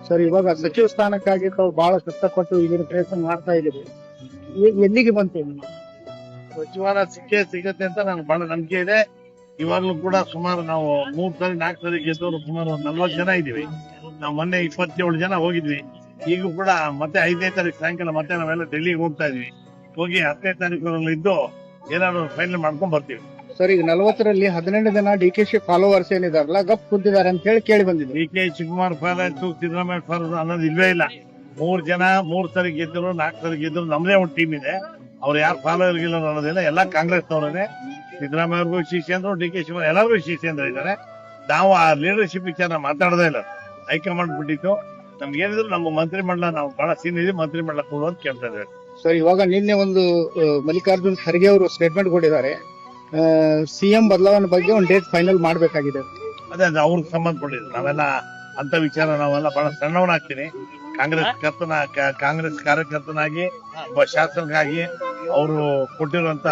Sir, ಇವಾಗ ಸಚಿವ ಸ್ಥಾನಕ್ಕಾಗಿ ತಾವು ಬಹಳ ಕಷ್ಟಪಟ್ಟು ಇದನ್ನ ಪ್ರಯತ್ನ ಮಾಡ್ತಾ ಇದ್ದೀವಿ. ಎಲ್ಲಿಗೆ ಬಂತು? ಸಚಿವಾಲಯ ಸಿಗತ್ತೆ ಅಂತ ನಂಗೆ ಬಹಳ ನಂಬಿಕೆ ಇದೆ. ಇವಾಗ್ಲೂ ಕೂಡ ಸುಮಾರು ನಾವು 3 ಸರಿ 4 ಸರಿ ಗೆದ್ದವರು ಸುಮಾರು 40 ಜನ ಇದೀವಿ. ನಾವು ಮೊನ್ನೆ 27 ಜನ ಹೋಗಿದ್ವಿ. ಈಗ ಕೂಡ ಮತ್ತೆ 5ನೇ ತಾರೀಕು ಸಾಯಂಕಾಲ ಮತ್ತೆ ನಾವೆಲ್ಲ ಡೆಲ್ಲಿಗೆ ಹೋಗ್ತಾ ಇದೀವಿ. ಹೋಗಿ 10ನೇ ತಾರೀಕು ಇದ್ದು ಏನಾದ್ರು ಫೈನಲ್ ಮಾಡ್ಕೊಂಡ್ ಬರ್ತೀವಿ. ಸರ್, ಈಗ 40ರಲ್ಲಿ 18 ಜನ DKಶಿ ಫಾಲೋವರ್ಸ್ ಏನಿದಾರಲ್ಲ ಗಪ್ ಕುಂತಿದ್ದಾರೆ ಅಂತ ಹೇಳಿ ಕೇಳಿ ಬಂದಿದೆ. DK Shivakumar followers, Siddaramaiah followers ಅನ್ನೋದು ಇಲ್ವೇ ಇಲ್ಲ. 3 ಜನ 3 ಸರಿ ಗೆದ್ದರು, 4 ಸರಿ ಗೆದ್ದರು. ನಮ್ದೇ ಒಂದು ಟೀಮ್ ಇದೆ. ಅವ್ರು ಯಾರು ಫಾಲೋವರ್ ಗಿಲ್ಲ ಅನ್ನೋದಿಲ್ಲ. ಎಲ್ಲ ಕಾಂಗ್ರೆಸ್ನವರೇ. ಸಿದ್ದರಾಮಯ್ಯ ಅವ್ರಿಗೂ ಶಿಷ್ಯಂದ್ರು, DK ಶಿವಕುಮಾರ್ ಎಲ್ಲರಿಗೂ ಶಿಷ್ಯಂದ್ರ ಇದ್ದಾರೆ. ನಾವು ಆ ಲೀಡರ್ಶಿಪ್ ವಿಚಾರ ಮಾತಾಡೋದೇ ಇಲ್ಲ. ಹೈಕಮಾಂಡ್ ಬಿಟ್ಟಿತ್ತು. ನಮ್ಗೆ ಏನಿದ್ರು ನಮ್ಮ ಮಂತ್ರಿಮಂಡಲ ನಾವು ಬಹಳ ಸೀನಿಯರ್ ಮಂತ್ರಿಮಂಡಲ ಕೊಡು ಅಂತ ಕೇಳ್ತಾ ಇದ್ದಾರೆ. ಸರ್, ಇವಾಗ ನಿನ್ನೆ ಒಂದು ಮಲ್ಲಿಕಾರ್ಜುನ್ ಖರ್ಗೆ ಅವರು ಸ್ಟೇಟ್ಮೆಂಟ್ ಕೊಟ್ಟಿದ್ದಾರೆ. CM ಬದಲಾವಣೆ ಬಗ್ಗೆ ಒಂದು ಡೇಟ್ ಫೈನಲ್ ಮಾಡಬೇಕಾಗಿದೆ. ಅದೇ ಅವ್ರಿಗೆ ಸಂಬಂಧಪಟ್ಟಿದ್ದು. ನಾವೆಲ್ಲ ಅಂತ ವಿಚಾರ ನಾವೆಲ್ಲ ಬಹಳ ಸಣ್ಣವನಾಗ್ತೀನಿ. ಕಾಂಗ್ರೆಸ್ ಕಾರ್ಯಕರ್ತನಾಗಿ ಒಬ್ಬ ಶಾಸಕನಾಗಿ ಅವರು ಕೊಟ್ಟಿರುವಂತ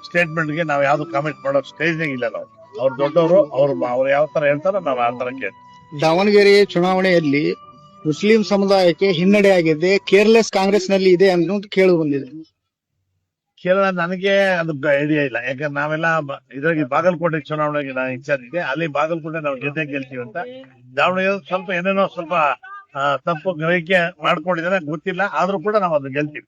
ಸ್ಟೇಟ್ಮೆಂಟ್ ಗೆ ನಾವು ಯಾವ್ದು ಕಾಮೆಂಟ್ ಮಾಡೋ ಸ್ಟೇಜ್ನಾಗ ಇಲ್ಲ. ನಾವು ಅವ್ರು ದೊಡ್ಡವರು, ಅವ್ರು ಯಾವ ತರ ಹೇಳ್ತಾರೋ ನಾವು ಆ ತರ ಕೇಳಿ. ದಾವಣಗೆರೆ ಚುನಾವಣೆಯಲ್ಲಿ ಮುಸ್ಲಿಂ ಸಮುದಾಯಕ್ಕೆ ಹಿನ್ನಡೆ ಆಗಿದೆ, ಕೇರ್ಲೆಸ್ ಕಾಂಗ್ರೆಸ್ ನಲ್ಲಿ ಇದೆ ಅನ್ನೋದು ಕೇಳಿ ಬಂದಿದೆ. ಕೇರಳ ನನಗೆ ಅದು ಐಡಿಯಾ ಇಲ್ಲ. ಯಾಕಂದ್ರೆ ನಾವೆಲ್ಲ ಇದ್ರಾಗಿ ಬಾಗಲಕೋಟೆ ಚುನಾವಣೆಗೆ ನಾನು ಇನ್ಚಾರ್ಜ್ ಇದೆ. ಅಲ್ಲಿ ಬಾಗಲಕೋಟೆ ನಾವು ಜೊತೆ ಗೆಲ್ತೀವಿ ಅಂತ. ದಾವಣಗೆರೆ ಸ್ವಲ್ಪ ಏನೇನೋ ಸ್ವಲ್ಪ ತಪ್ಪು ಗ್ರಹಿಕೆ ಮಾಡ್ಕೊಂಡಿದ್ದಾರೆ, ಗೊತ್ತಿಲ್ಲ. ಆದ್ರೂ ಕೂಡ ನಾವು ಅದನ್ನ ಗೆಲ್ತೀವಿ.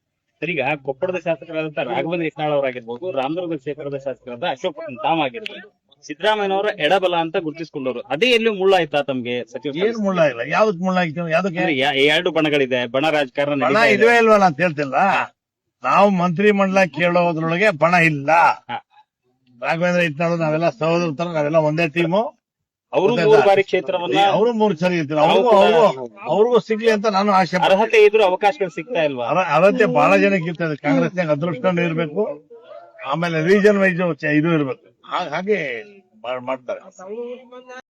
ಈಗ ಕೊಪ್ಪಳದ ಶಾಸಕರಾದಂತ ರಾಘವೇಂದ್ರ ಯತ್ನಾಳ್ ಅವರಾಗಿರ್ಬೋದು, ರಾಮದುರ್ಗ ಕ್ಷೇತ್ರದ ಶಾಸಕರಾದ ಅಶೋಕ್ ತಾಮ್ ಆಗಿರ್ಬೋದು, ಸಿದ್ದರಾಮಯ್ಯನವರ ಎಡಬಲ ಅಂತ ಗುರುತಿಸಿಕೊಂಡವರು. ಅದೇ ಎಲ್ಲಿ ಮುಳ್ಳಾಯ್ತಾ ತಮ್ಗೆ ಸಚಿವ? ಏನು ಮುಳ್ಳ ಇಲ್ಲ. ಯಾವ್ದಕ್ ಮುಳ್ಳಾಗಿತ್ತು? ಯಾವ್ದಕ್ಕೆ? 2 ಬಣಗಳಿದೆ. ಬಣ ರಾಜಕಾರಣ ಬಣ ಇಲ್ವೇ ಇಲ್ವಲ್ಲ ಅಂತ ಹೇಳ್ತಿಲ್ಲ. ನಾವು ಮಂತ್ರಿ ಮಂಡಲ ಕೇಳೋದ್ರೊಳಗೆ ಬಣ ಇಲ್ಲ. ರಾಘವೇಂದ್ರ ಯತ್ನಾಳ್ ನಾವೆಲ್ಲ ಸಹೋದರ ತರ, ನಾವೆಲ್ಲ ಒಂದೇ ಟೀಮು. ಅವರು 3 ಬಾರಿ ಕ್ಷೇತ್ರವನ್ನ, ಅವರು 3 ಸರಿ ಇರ್ತಾರೆ. ಅವ್ರಿಗೂ ಸಿಗ್ಲಿ ಅಂತ ನಾನು ಆಶೆ. ಅರ್ಹತೆ ಇದ್ರು ಅವಕಾಶಗಳು ಸಿಗ್ತಾ ಇಲ್ವಾ? ಅರ್ಹತೆ ಬಹಳ ಜನಕ್ಕೆ ಇರ್ತದೆ. ಕಾಂಗ್ರೆಸ್ನಾಗ ಅದೃಷ್ಟನೂ ಇರ್ಬೇಕು, ಆಮೇಲೆ ರೀಜನ್ ವೈಸ್ ಇದು ಇರ್ಬೇಕು. ಹಾಗೆ ಮಾಡ್ತಾರೆ.